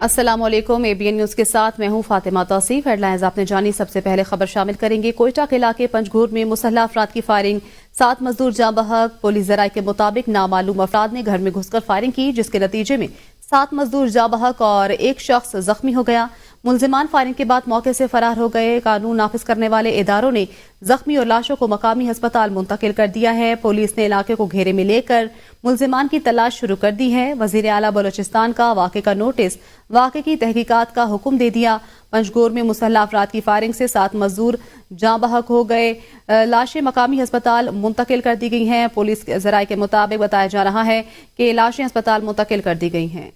السلام علیکم ABN news کے ساتھ میں ہوں فاطمہ توصیف۔ ہیڈ لائنز آپ نے جانی، سب سے پہلے خبر شامل کریں گے۔ کوئٹہ کے علاقے پنجگور میں مسلح افراد کی فائرنگ، 7 مزدور جاں بحق۔ پولیس ذرائع کے مطابق نامعلوم افراد نے گھر میں گھس کر فائرنگ کی، جس کے نتیجے میں 7 مزدور جاں بحق اور 1 شخص زخمی ہو گیا۔ ملزمان فائرنگ کے بعد موقع سے فرار ہو گئے۔ قانون نافذ کرنے والے اداروں نے زخمی اور لاشوں کو مقامی ہسپتال منتقل کر دیا ہے۔ پولیس نے علاقے کو گھیرے میں لے کر ملزمان کی تلاش شروع کر دی ہے۔ وزیر اعلیٰ بلوچستان کا واقعے کا نوٹس، واقعے کی تحقیقات کا حکم دے دیا۔ پنجگور میں مسلح افراد کی فائرنگ سے 7 مزدور جاں بحق ہو گئے۔ لاشیں مقامی ہسپتال منتقل کر دی گئی ہیں۔ پولیس ذرائع کے مطابق بتایا جا رہا ہے کہ لاشیں ہسپتال منتقل کر دی گئی ہیں۔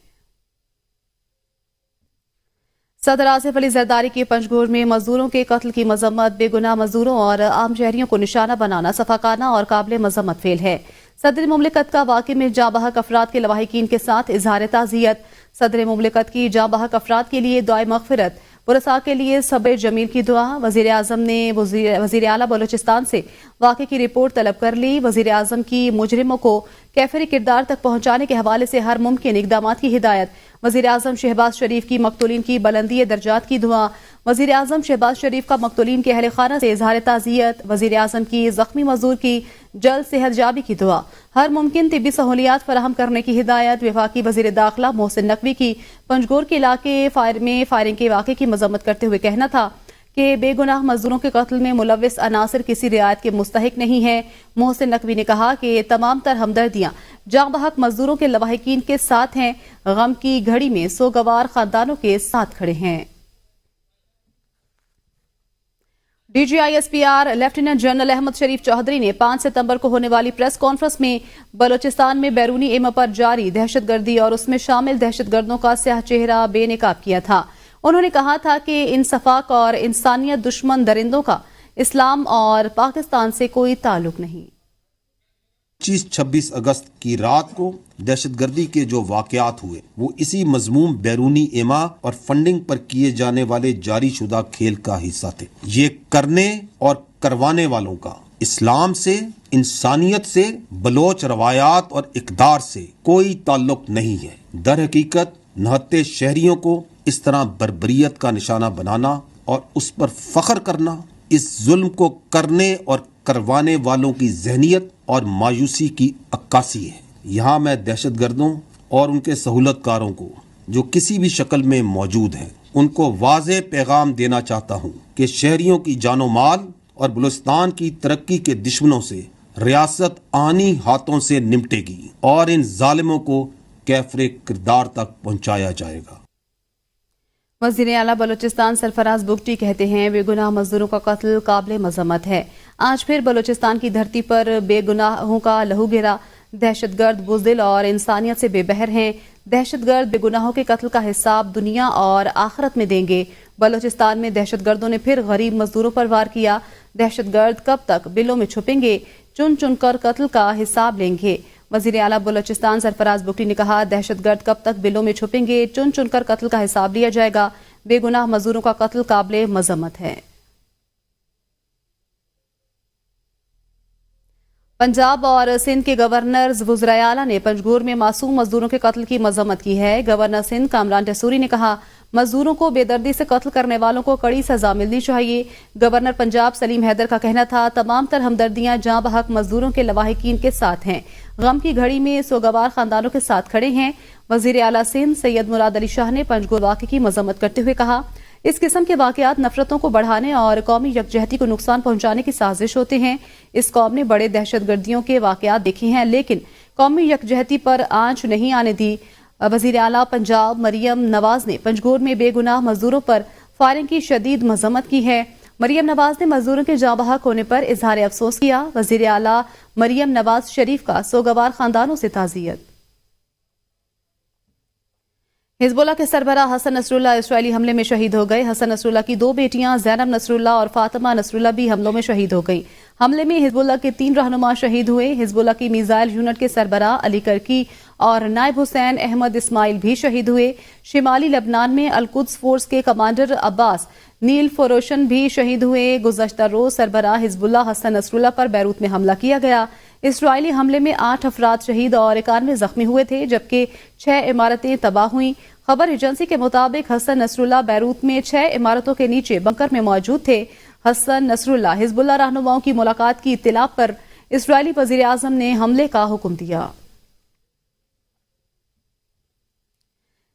صدر آصف علی زرداری کی پنجگور میں مزدوروں کے قتل کی مذمت، بے گناہ مزدوروں اور عام شہریوں کو نشانہ بنانا صفاقانہ اور قابل مذمت فعل ہے۔ صدر مملکت کا واقعے میں جاں بحق افراد کے لواحقین کے ساتھ اظہار تعزیت۔ صدر مملکت کی جاں بحق افراد کے لیے دعائے مغفرت، ورثاء کے لیے صبر جمیل کی دعا۔ وزیر اعظم نے وزیر اعلیٰ بلوچستان سے واقعے کی رپورٹ طلب کر لی۔ وزیر اعظم کی مجرموں کو کیفری کردار تک پہنچانے کے حوالے سے ہر ممکن اقدامات کی ہدایت۔ وزیر اعظم شہباز شریف کی مقتولین کی بلندی درجات کی دعا۔ وزیر اعظم شہباز شریف کا مقتولین کے اہل خانہ سے اظہار تعزیت۔ وزیر اعظم کی زخمی مزدور کی جلد صحت یابی کی دعا۔ ہر ممکن طبی سہولیات فراہم کرنے کی ہدایت۔ وفاقی وزیر داخلہ محسن نقوی کی پنجگور کے علاقے میں فائرنگ کے واقعے کی مذمت کرتے ہوئے کہنا تھا کہ بے گناہ مزدوروں کے قتل میں ملوث عناصر کسی رعایت کے مستحق نہیں ہیں۔ محسن نقوی نے کہا کہ تمام تر ہمدردیاں جاں بحق مزدوروں کے لواحقین کے ساتھ ہیں۔ غم کی گھڑی میں سوگوار خاندانوں کے ساتھ کھڑے ہیں۔ DGISPR لیفٹیننٹ جنرل احمد شریف چودھری نے 5 ستمبر کو ہونے والی پریس کانفرنس میں بلوچستان میں بیرونی ایما پر جاری دہشت گردی اور اس میں شامل دہشت گردوں کا سیاہ چہرہ بے نقاب کیا تھا۔ انہوں نے کہا تھا کہ انصفاق اور انسانیت دشمن درندوں کا اسلام اور پاکستان سے کوئی تعلق نہیں۔ 25-26 اگست کی رات کو دہشت گردی کے جو واقعات ہوئے وہ اسی مضموم بیرونی ایما اور فنڈنگ پر کیے جانے والے جاری شدہ کھیل کا حصہ تھے۔ یہ کرنے اور کروانے والوں کا اسلام سے، انسانیت سے، بلوچ روایات اور اقدار سے کوئی تعلق نہیں ہے۔ در حقیقت نہتے شہریوں کو اس طرح بربریت کا نشانہ بنانا اور اس پر فخر کرنا اس ظلم کو کرنے اور کروانے والوں کی ذہنیت اور مایوسی کی عکاسی ہے۔ یہاں میں دہشت گردوں اور ان کے سہولت کاروں کو جو کسی بھی شکل میں موجود ہیں ان کو واضح پیغام دینا چاہتا ہوں کہ شہریوں کی جان و مال اور بلوچستان کی ترقی کے دشمنوں سے ریاست آنی ہاتھوں سے نمٹے گی اور ان ظالموں کو کیفر کردار تک پہنچایا جائے گا۔ وزیر اعلیٰ بلوچستان سرفراز بگٹی کہتے ہیں بے گناہ مزدوروں کا قتل قابل مذمت ہے۔ آج پھر بلوچستان کی دھرتی پر بے گناہوں کا لہو گرا۔ دہشت گرد بزدل اور انسانیت سے بے بہر ہیں۔ دہشت گرد بے گناہوں کے قتل کا حساب دنیا اور آخرت میں دیں گے۔ بلوچستان میں دہشت گردوں نے پھر غریب مزدوروں پر وار کیا۔ دہشت گرد کب تک بلوں میں چھپیں گے؟ چن چن کر قتل کا حساب لیں گے۔ وزیر اعلیٰ بلوچستان سرفراز بگٹی نے کہا دہشت گرد کب تک بلوں میں چھپیں گے؟ چن چن کر قتل کا حساب لیا جائے گا۔ بے گناہ مزدوروں کا قتل قابل مذمت ہے۔ پنجاب اور سندھ کے گورنرز وزرائے اعلیٰ نے پنجگور میں معصوم مزدوروں کے قتل کی مذمت کی ہے۔ گورنر سندھ کامران ٹیسوری نے کہا مزدوروں کو بے دردی سے قتل کرنے والوں کو کڑی سزا ملنی چاہیے۔ گورنر پنجاب سلیم حیدر کا کہنا تھا تمام تر ہمدردیاں جاں بحق مزدوروں کے لواحقین کے ساتھ ہیں۔ غم کی گھڑی میں سوگوار خاندانوں کے ساتھ کھڑے ہیں۔ وزیر اعلیٰ سندھ سید مراد علی شاہ نے پنجگور واقعے کی مذمت کرتے ہوئے کہا اس قسم کے واقعات نفرتوں کو بڑھانے اور قومی یکجہتی کو نقصان پہنچانے کی سازش ہوتے ہیں۔ اس قوم نے بڑے دہشت گردیوں کے واقعات دیکھے ہیں لیکن قومی یکجہتی پر آنچ نہیں آنے دی۔ وزیر اعلیٰ پنجاب مریم نواز نے پنجگور میں بے گناہ مزدوروں پر فائرنگ کی شدید مذمت کی ہے۔ مریم نواز نے مزدوروں کے جاں بحق ہونے پر اظہار افسوس کیا۔ وزیر اعلیٰ مریم نواز شریف کا سوگوار خاندانوں سے تعزیت۔ حزب اللہ کے سربراہ حسن نصر اللہ اسرائیلی حملے میں شہید ہو گئے۔ حسن نصر اللہ کی 2 بیٹیاں زینب نصر اللہ اور فاطمہ نصر اللہ بھی حملوں میں شہید ہو گئیں۔ حملے میں حزب اللہ کے 3 رہنما شہید ہوئے۔ حزب اللہ کی میزائل یونٹ کے سربراہ علی کرکی اور نائب حسین احمد اسماعیل بھی شہید ہوئے۔ شمالی لبنان میں القدس فورس کے کمانڈر عباس نیل فروشن بھی شہید ہوئے۔ گزشتہ روز سربراہ حزب اللہ حسن نصر اللہ پر بیروت میں حملہ کیا گیا۔ اسرائیلی حملے میں 8 افراد شہید اور 91 زخمی ہوئے تھے جبکہ 6 عمارتیں تباہ ہوئیں۔ خبر ایجنسی کے مطابق حسن نصراللہ بیروت میں 6 عمارتوں کے نیچے بنکر میں موجود تھے۔ حسن نصراللہ حزب اللہ رہنماؤں کی ملاقات کی اطلاع پر اسرائیلی وزیر اعظم نے حملے کا حکم دیا۔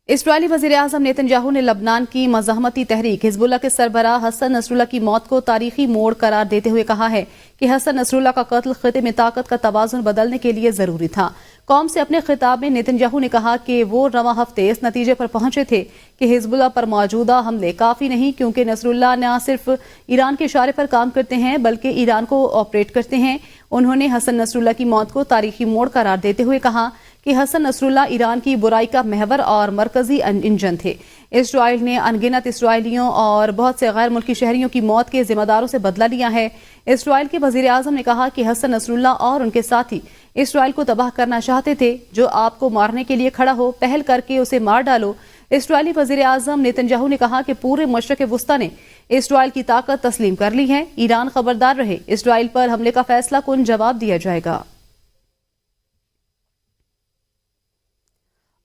اسرائیلی وزیر اعظم نیتن نے لبنان کی مزاحمتی تحریک حزب اللہ کے سربراہ حسن نصراللہ کی موت کو تاریخی موڑ قرار دیتے ہوئے کہا ہے کہ حسن نصراللہ کا قتل خطے میں طاقت کا توازن بدلنے کے لیے ضروری تھا۔ قوم سے اپنے خطاب میں نیتن نے کہا کہ وہ رواں ہفتے اس نتیجے پر پہنچے تھے کہ حزب اللہ پر موجودہ حملے کافی نہیں، کیونکہ نصراللہ نہ صرف ایران کے اشارے پر کام کرتے ہیں بلکہ ایران کو آپریٹ کرتے ہیں۔ انہوں نے حسن نصراللہ کی موت کو تاریخی موڑ قرار دیتے ہوئے کہا کہ حسن نصراللہ ایران کی برائی کا محور اور مرکزی انجن تھے۔ اسرائیل نے انگنت اسرائیلیوں اور بہت سے غیر ملکی شہریوں کی موت کے ذمہ داروں سے بدلہ لیا ہے۔ اسرائیل کے وزیر اعظم نے کہا کہ حسن نصراللہ اور ان کے ساتھی اسرائیل کو تباہ کرنا چاہتے تھے۔ جو آپ کو مارنے کے لیے کھڑا ہو، پہل کر کے اسے مار ڈالو۔ اسرائیلی وزیر اعظم نیتن نے کہا کہ پورے مشرق وسطی نے اسرائیل کی طاقت تسلیم کر لی ہے۔ ایران خبردار رہے، اسرائیل پر حملے کا فیصلہ کن جواب دیا جائے گا۔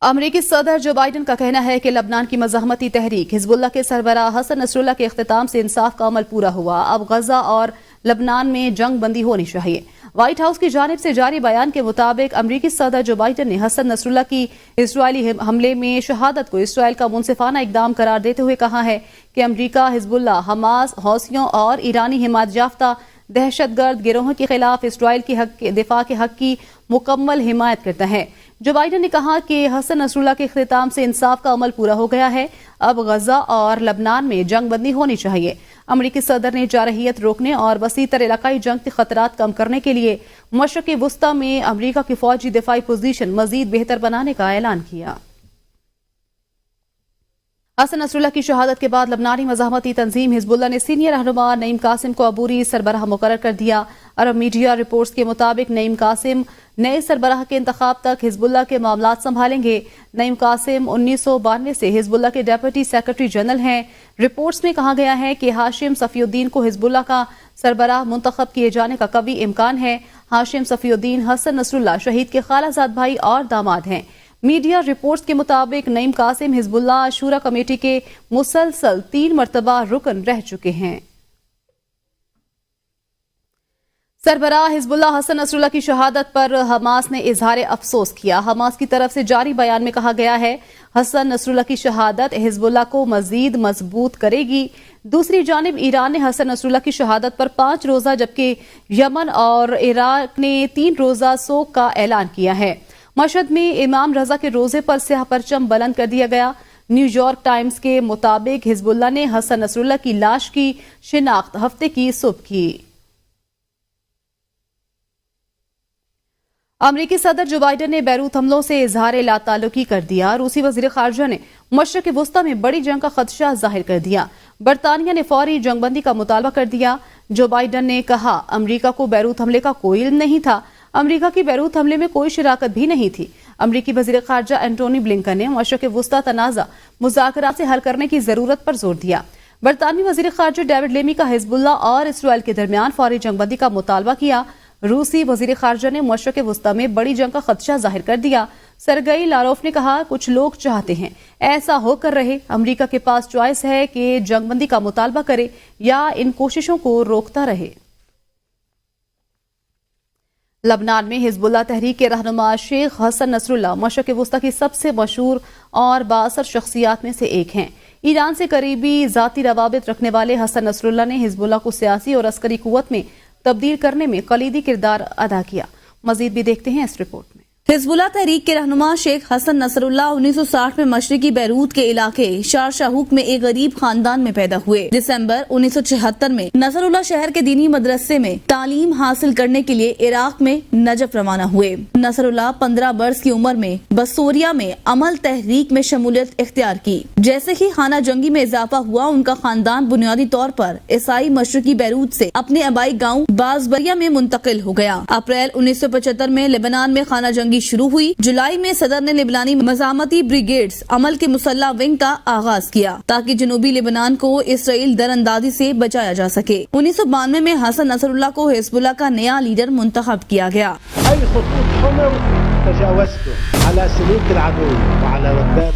امریکی صدر جو بائیڈن کا کہنا ہے کہ لبنان کی مزاحمتی تحریک حزب اللہ کے سربراہ حسن نصراللہ کے اختتام سے انصاف کا عمل پورا ہوا۔ اب غزہ اور لبنان میں جنگ بندی ہونی چاہیے۔ وائٹ ہاؤس کی جانب سے جاری بیان کے مطابق امریکی صدر جو بائیڈن نے حسن نصراللہ کی اسرائیلی حملے میں شہادت کو اسرائیل کا منصفانہ اقدام قرار دیتے ہوئے کہا ہے کہ امریکہ حزب اللہ، حماس، حوثیوں اور ایرانی حمایت یافتہ دہشت گرد گروہوں کے خلاف اسرائیل کی دفاع کے حق کی مکمل حمایت کرتا ہے۔ جو بائیڈن نے کہا کہ حسن نصراللہ کے اختتام سے انصاف کا عمل پورا ہو گیا ہے، اب غزہ اور لبنان میں جنگ بندی ہونی چاہیے۔ امریکی صدر نے جارحیت روکنے اور وسیع تر علاقائی جنگ کے خطرات کم کرنے کے لیے مشرق وسطی میں امریکہ کی فوجی دفاعی پوزیشن مزید بہتر بنانے کا اعلان کیا۔ حسن نصراللہ کی شہادت کے بعد لبنانی مزاحمتی تنظیم حزب اللہ نے سینئر رہنما نعیم قاسم کو عبوری سربراہ مقرر کر دیا۔ عرب میڈیا رپورٹس کے مطابق نعیم قاسم نئے سربراہ کے انتخاب تک حزب اللہ کے معاملات سنبھالیں گے۔ نعیم قاسم 1992 سے حزب اللہ کے ڈیپٹی سیکرٹری جنرل ہیں۔ رپورٹس میں کہا گیا ہے کہ ہاشم صفی الدین کو حزب اللہ کا سربراہ منتخب کیے جانے کا قوی امکان ہے۔ ہاشم صفی الدین حسن نصراللہ شہید کے خالہ زاد بھائی اور داماد ہیں۔ میڈیا رپورٹس کے مطابق نعیم قاسم حزب اللہ شورا کمیٹی کے مسلسل 3 مرتبہ رکن رہ چکے ہیں۔ سربراہ حزب اللہ حسن نصراللہ کی شہادت پر حماس نے اظہار افسوس کیا۔ حماس کی طرف سے جاری بیان میں کہا گیا ہے حسن نصراللہ کی شہادت حزب اللہ کو مزید مضبوط کرے گی۔ دوسری جانب ایران نے حسن نصراللہ کی شہادت پر 5 روزہ جبکہ یمن اور عراق نے 3 روزہ سوگ کا اعلان کیا ہے۔ مشہد میں امام رضا کے روزے پر سیاہ پرچم بلند کر دیا گیا۔ نیو یارک ٹائمز کے مطابق حزب اللہ نے حسن نصراللہ کی لاش کی شناخت ہفتے کی صبح کی۔ امریکی صدر جو بائیڈن نے بیروت حملوں سے اظہار لا تعلقی کر دیا۔ روسی وزیر خارجہ نے مشرق وسطی میں بڑی جنگ کا خدشہ ظاہر کر دیا۔ برطانیہ نے فوری جنگ بندی کا مطالبہ کر دیا۔ جو بائیڈن نے کہا امریکہ کو بیروت حملے کا کوئی علم نہیں تھا۔ امریکہ کی بیروت حملے میں کوئی شراکت بھی نہیں تھی۔ امریکی وزیر خارجہ اینٹونی بلنکن نے مشرق وسطی تنازع مذاکرات سے حل کرنے کی ضرورت پر زور دیا۔ برطانوی وزیر خارجہ ڈیوڈ لیمی کا حزب اللہ اور اسرائیل کے درمیان فوری جنگ بندی کا مطالبہ کیا۔ روسی وزیر خارجہ نے مشرق وسطی میں بڑی جنگ کا خدشہ ظاہر کر دیا۔ سرگئی لاروف نے کہا کچھ لوگ چاہتے ہیں ایسا ہو کر رہے۔ امریکہ کے پاس چوائس ہے کہ جنگ بندی کا مطالبہ کرے یا ان کوششوں کو روکتا رہے۔ لبنان میں حزب اللہ تحریک کے رہنما شیخ حسن نصراللہ مشرق وسطی کی سب سے مشہور اور بااثر شخصیات میں سے ایک ہیں۔ ایران سے قریبی ذاتی روابط رکھنے والے حسن نصراللہ نے حزب اللہ کو سیاسی اور عسکری قوت میں تبدیل کرنے میں کلیدی کردار ادا کیا۔ مزید بھی دیکھتے ہیں اس رپورٹ میں۔ حزب اللہ تحریک کے رہنما شیخ حسن نصراللہ 1960 میں مشرقی بیروت کے علاقے شارشاہوک میں ایک غریب خاندان میں پیدا ہوئے۔ دسمبر 1976 میں نصراللہ شہر کے دینی مدرسے میں تعلیم حاصل کرنے کے لیے عراق میں نجف روانہ ہوئے۔ نصراللہ 15 برس کی عمر میں بسوریا میں عمل تحریک میں شمولیت اختیار کی۔ جیسے ہی خانہ جنگی میں اضافہ ہوا، ان کا خاندان بنیادی طور پر عیسائی مشرقی بیروت سے اپنے آبائی گاؤں بازبریا میں منتقل ہو گیا۔ اپریل 1975 میں لبنان میں خانہ جنگی شروع ہوئی۔ جولائی میں صدر نے لبنانی مزاحمتی بریگیڈز عمل کے مسلح ونگ کا آغاز کیا تاکہ جنوبی لبنان کو اسرائیل در اندازی سے بچایا جا سکے۔ 1992 میں حسن نصراللہ کو حزب اللہ کا نیا لیڈر منتخب کیا گیا۔ أي خطوط حمر تجاوزته على سلوك العدو وعلى وثائق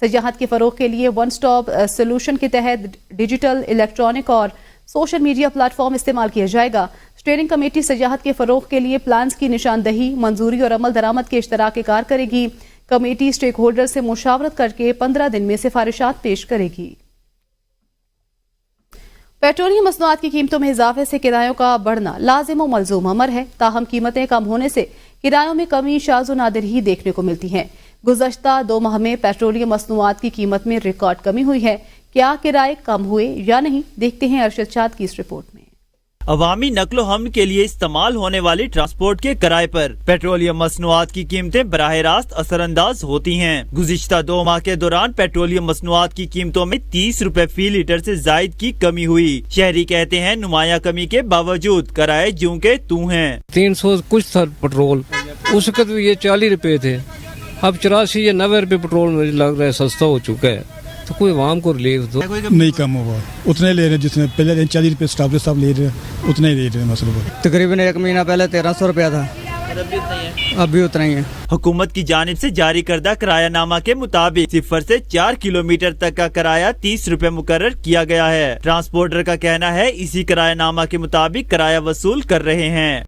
سیاحت کے فروغ کے لیے ون سٹاپ سولوشن کے تحت ڈیجیٹل، الیکٹرانک اور سوشل میڈیا پلیٹ فارم استعمال کیا جائے گا۔ اسٹیئرنگ کمیٹی سیاحت کے فروغ کے لیے پلانز کی نشاندہی، منظوری اور عمل درآمد کے اشتراک کار کرے گی۔ کمیٹی اسٹیک ہولڈر سے مشاورت کر کے 15 دن میں سفارشات پیش کرے گی۔ پیٹرولیم مصنوعات کی قیمتوں میں اضافے سے کرایوں کا بڑھنا لازم و ملزوم امر ہے، تاہم قیمتیں کم ہونے سے کرایوں میں کمی شاذ و نادر ہی دیکھنے کو ملتی ہے۔ گزشتہ 2 ماہ میں پیٹرولیم مصنوعات کی قیمت میں ریکارڈ کمی ہوئی ہے۔ کیا کرائے کم ہوئے یا نہیں، دیکھتے ہیں ارشد شاد کی اس رپورٹ میں۔ عوامی نقل و حمل کے لیے استعمال ہونے والی ٹرانسپورٹ کے کرائے پر پیٹرولیم مصنوعات کی قیمتیں براہ راست اثر انداز ہوتی ہیں۔ گزشتہ 2 ماہ کے دوران پیٹرولیم مصنوعات کی قیمتوں میں 30 روپے فی لیٹر سے زائد کی کمی ہوئی۔ شہری کہتے ہیں نمایاں کمی کے باوجود کرائے جوں کے توں ہیں۔ 300 کچھ تھا پٹرول، اس وقت یہ 40 روپے تھے، اب 84 یا 90 روپے پٹرول مجھے لگ رہا ہے سستا ہو چکا ہے، تو کوئی عوام کو ریلیف دو۔ نہیں کم ہوا، اتنے لے رہے جتنے پہلے 40 روپے اسٹاف صاحب لے رہے اتنے ہی لے رہے مسئلہ۔ تقریباً 1 مہینہ پہلے 1300 روپیہ تھا، اب بھی اتنا ہی ہے۔ حکومت کی جانب سے جاری کردہ کرایہ نامہ کے مطابق 0 سے 4 کلومیٹر تک کا کرایہ 30 روپے مقرر کیا گیا ہے۔ ٹرانسپورٹر کا کہنا ہے اسی کرایہ نامہ کے مطابق کرایہ وصول کر رہے ہیں۔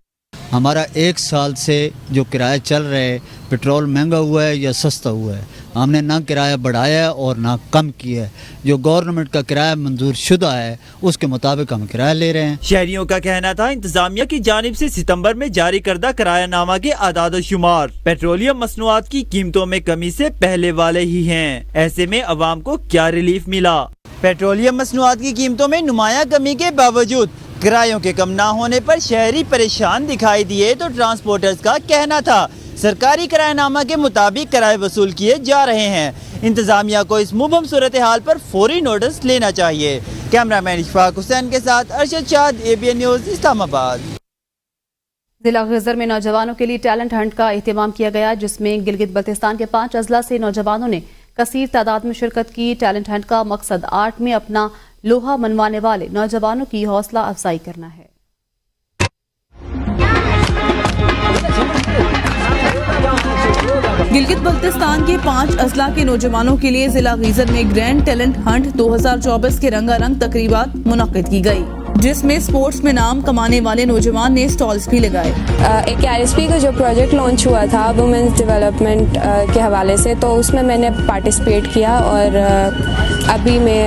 ہمارا 1 سال سے جو کرایہ چل رہا ہے، پٹرول مہنگا ہوا ہے یا سستا ہوا ہے، ہم نے نہ کرایہ بڑھایا اور نہ کم کیا ہے۔ جو گورنمنٹ کا کرایہ منظور شدہ ہے اس کے مطابق ہم کرایہ لے رہے ہیں۔ شہریوں کا کہنا تھا انتظامیہ کی جانب سے ستمبر میں جاری کردہ کرایہ نامہ کے اعداد و شمار پیٹرولیم مصنوعات کی قیمتوں میں کمی سے پہلے والے ہی ہیں، ایسے میں عوام کو کیا ریلیف ملا؟ پیٹرولیم مصنوعات کی قیمتوں میں نمایاں کمی کے باوجود کرایوں کے کم نہ ہونے پر شہری پریشان دکھائی دیے تو ٹرانسپورٹرز کا کہنا تھا سرکاری کرایہ نامہ کے مطابق کرائے وصول کیے جا رہے ہیں۔ انتظامیہ کو اس مبہم صورتحال پر فوری نوٹس لینا چاہیے۔ کیمرہ مین اشفاق حسین کے ساتھ ارشد شاد، ABN نیوز، اسلام آباد۔ ضلع خضر میں نوجوانوں کے لیے ٹیلنٹ ہنٹ کا اہتمام کیا گیا، جس میں گلگت بلتستان کے 5 اضلاع سے نوجوانوں نے کثیر تعداد میں شرکت کی۔ ٹیلنٹ ہنٹ کا مقصد آرٹ میں اپنا لوہا منوانے والے نوجوانوں کی حوصلہ افزائی کرنا ہے۔ گلگت بلتستان کے 5 اضلاع کے نوجوانوں کے لیے ضلع خیزر میں گرینڈ ٹیلنٹ ہنٹ 2024 کے رنگا رنگ تقریبات منعقد کی گئی، جس میں سپورٹس میں نام کمانے والے نوجوان نے سٹالز بھی لگائے۔ ایک RSP کا جو پروجیکٹ لانچ ہوا تھا وومنس ڈیولپمنٹ کے حوالے سے، تو اس میں نے پارٹیسپیٹ کیا اور ابھی میں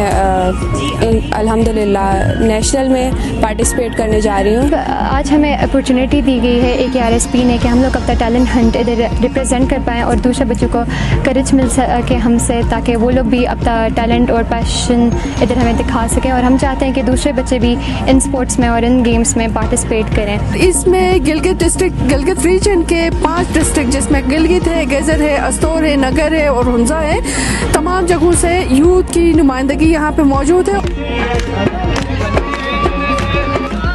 الحمدللہ نیشنل میں پارٹیسپیٹ کرنے جا رہی ہوں۔ آج ہمیں اپرچونیٹی دی گئی ہے ایک RSP نے کہ ہم لوگ اپنا ٹیلنٹ ہنٹ ادھر ریپرزینٹ کر پائیں اور دوسرے بچوں کو کریج مل سکے ہم سے، تاکہ وہ لوگ بھی اپنا ٹیلنٹ اور پیشن ادھر ہمیں دکھا سکیں، اور ہم چاہتے ہیں کہ دوسرے بچے بھی ان سپورٹس میں اور ان گیمز میں پارٹیسپیٹ کریں۔ اس میں گلگت ڈسٹرکٹ، گلگت ریجن کے 5 ڈسٹرکٹ جس میں گلگت ہے، گیزر ہے، استور ہے، نگر ہے اور ہنزا ہے، تمام جگہوں سے یوتھ کی نمائندگی یہاں پہ موجود ہے۔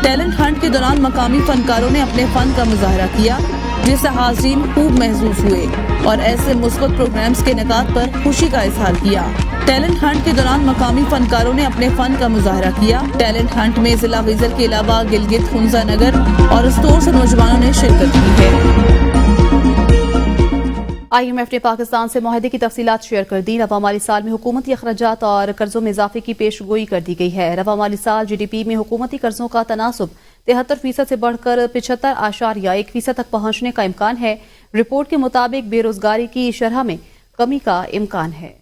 ٹیلنٹ ہنٹ کے دوران مقامی فنکاروں نے اپنے فن کا مظاہرہ کیا، جس سے حاضرین خوب محظوظ ہوئے اور ایسے مثبت پروگرامز کے انعقاد پر خوشی کا اظہار کیا۔ ٹیلنٹ ہنٹ کے دوران مقامی فنکاروں نے اپنے فن کا مظاہرہ کیا۔ ٹیلنٹ ہنٹ میں ضلع خیزر کے علاوہ گلگت، ہنزا نگر اور استور سے نوجوانوں نے شرکت کی ہے۔ IMF نے پاکستان سے معاہدے کی تفصیلات شیئر کر دی۔ رواں مالی سال میں حکومتی اخراجات اور قرضوں میں اضافے کی پیش گوئی کر دی گئی ہے۔ رواں مالی سال GDP میں حکومتی قرضوں کا تناسب 73% سے بڑھ کر 75.1% تک پہنچنے کا امکان ہے۔ رپورٹ کے مطابق بے روزگاری کی شرح میں کمی کا امکان ہے۔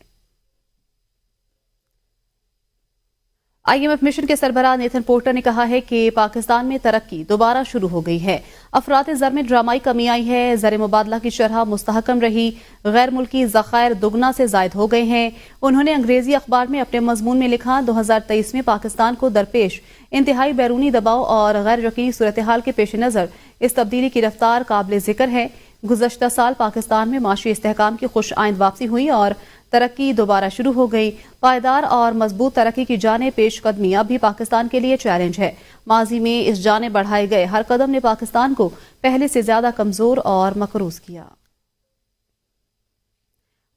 IMF مشن کے سربراہ نیتھن پورٹر نے کہا ہے کہ پاکستان میں ترقی دوبارہ شروع ہو گئی ہے۔ افراط زر میں ڈرامائی کمی آئی ہے، زر مبادلہ کی شرح مستحکم رہی، غیر ملکی ذخائر دگنا سے زائد ہو گئے ہیں۔ انہوں نے انگریزی اخبار میں اپنے مضمون میں لکھا، 2023 میں پاکستان کو درپیش انتہائی بیرونی دباؤ اور غیر یقینی صورتحال کے پیش نظر اس تبدیلی کی رفتار قابل ذکر ہے۔ گزشتہ سال پاکستان میں معاشی استحکام کی خوش آئند واپسی ہوئی اور ترقی دوبارہ شروع ہو گئی۔ پائیدار اور مضبوط ترقی کی جانب پیش قدمی اب بھی پاکستان کے لیے چیلنج ہے۔ ماضی میں اس جانب بڑھائے گئے ہر قدم نے پاکستان کو پہلے سے زیادہ کمزور اور مقروض کیا۔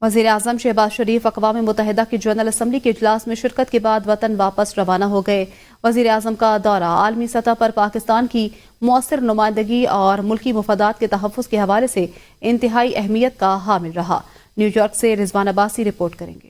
وزیر اعظم شہباز شریف اقوام متحدہ کی جنرل اسمبلی کے اجلاس میں شرکت کے بعد وطن واپس روانہ ہو گئے۔ وزیر اعظم کا دورہ عالمی سطح پر پاکستان کی مؤثر نمائندگی اور ملکی مفادات کے تحفظ کے حوالے سے انتہائی اہمیت کا حامل رہا۔ نیو یارک سے رضوان عباسی رپورٹ کریں گے۔